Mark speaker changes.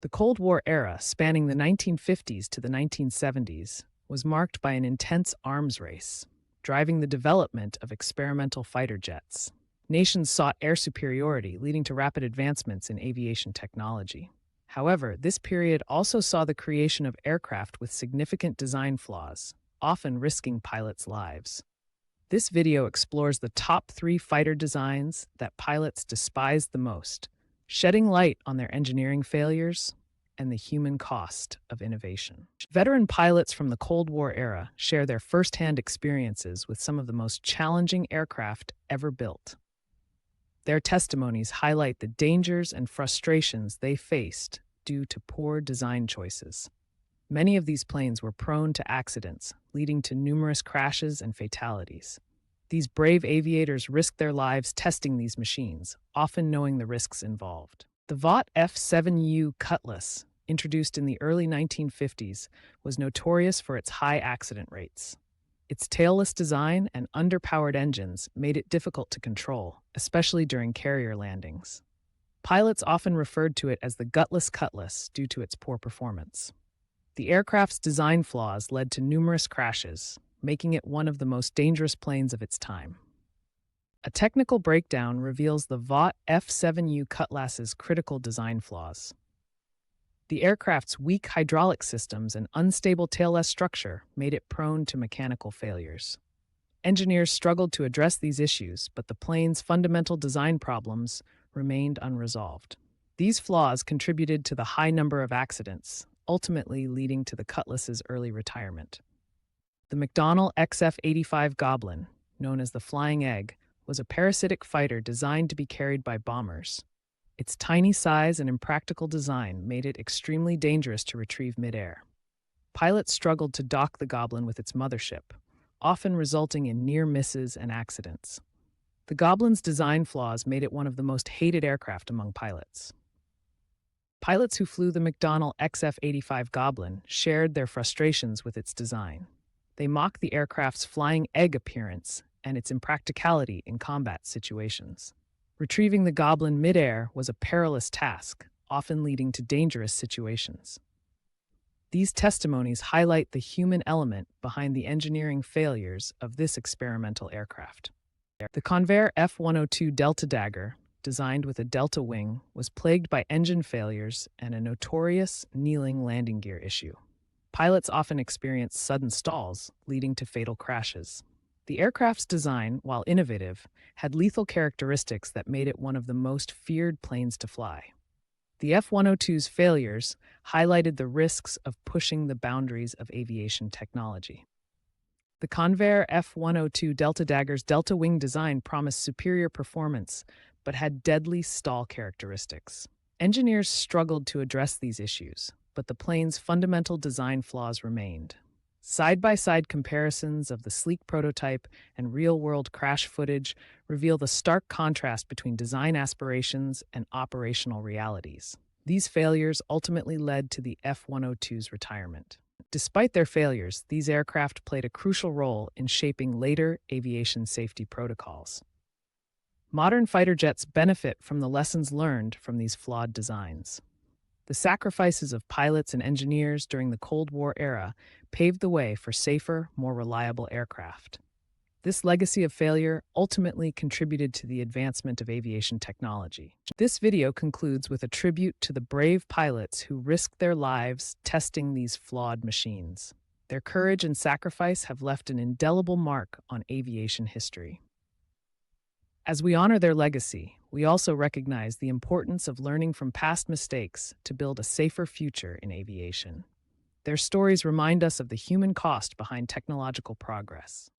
Speaker 1: The Cold War era, spanning the 1950s to the 1970s, was marked by an intense arms race, driving the development of experimental fighter jets. Nations sought air superiority, leading to rapid advancements in aviation technology. However, this period also saw the creation of aircraft with significant design flaws, often risking pilots' lives. This video explores the top 3 fighter designs that pilots despised the most, shedding light on their engineering failures and the human cost of innovation. Veteran pilots from the Cold War era share their firsthand experiences with some of the most challenging aircraft ever built. Their testimonies highlight the dangers and frustrations they faced due to poor design choices. Many of these planes were prone to accidents, leading to numerous crashes and fatalities. These brave aviators risked their lives testing these machines, often knowing the risks involved. The Vought F7U Cutlass, introduced in the early 1950s, was notorious for its high accident rates. Its tailless design and underpowered engines made it difficult to control, especially during carrier landings. Pilots often referred to it as the gutless Cutlass due to its poor performance. The aircraft's design flaws led to numerous crashes, making it one of the most dangerous planes of its time. A technical breakdown reveals the Vought F7U Cutlass's critical design flaws. The aircraft's weak hydraulic systems and unstable tailless structure made it prone to mechanical failures. Engineers struggled to address these issues, but the plane's fundamental design problems remained unresolved. These flaws contributed to the high number of accidents, ultimately leading to the Cutlass's early retirement. The McDonnell XF-85 Goblin, known as the Flying Egg, was a parasitic fighter designed to be carried by bombers. Its tiny size and impractical design made it extremely dangerous to retrieve midair. Pilots struggled to dock the Goblin with its mothership, often resulting in near misses and accidents. The Goblin's design flaws made it one of the most hated aircraft among pilots. Pilots who flew the McDonnell XF-85 Goblin shared their frustrations with its design. They mocked the aircraft's flying egg appearance and its impracticality in combat situations. Retrieving the Goblin midair was a perilous task, often leading to dangerous situations. These testimonies highlight the human element behind the engineering failures of this experimental aircraft. The Convair F-102 Delta Dagger, designed with a delta wing, was plagued by engine failures and a notorious kneeling landing gear issue. Pilots often experienced sudden stalls, leading to fatal crashes. The aircraft's design, while innovative, had lethal characteristics that made it one of the most feared planes to fly. The F-102's failures highlighted the risks of pushing the boundaries of aviation technology. The Convair F-102 Delta Dagger's delta wing design promised superior performance, but had deadly stall characteristics. Engineers struggled to address these issues, but the plane's fundamental design flaws remained. Side-by-side comparisons of the sleek prototype and real-world crash footage reveal the stark contrast between design aspirations and operational realities. These failures ultimately led to the F-102's retirement. Despite their failures, these aircraft played a crucial role in shaping later aviation safety protocols. Modern fighter jets benefit from the lessons learned from these flawed designs. The sacrifices of pilots and engineers during the Cold War era paved the way for safer, more reliable aircraft. This legacy of failure ultimately contributed to the advancement of aviation technology. This video concludes with a tribute to the brave pilots who risked their lives testing these flawed machines. Their courage and sacrifice have left an indelible mark on aviation history. As we honor their legacy, we also recognize the importance of learning from past mistakes to build a safer future in aviation. Their stories remind us of the human cost behind technological progress.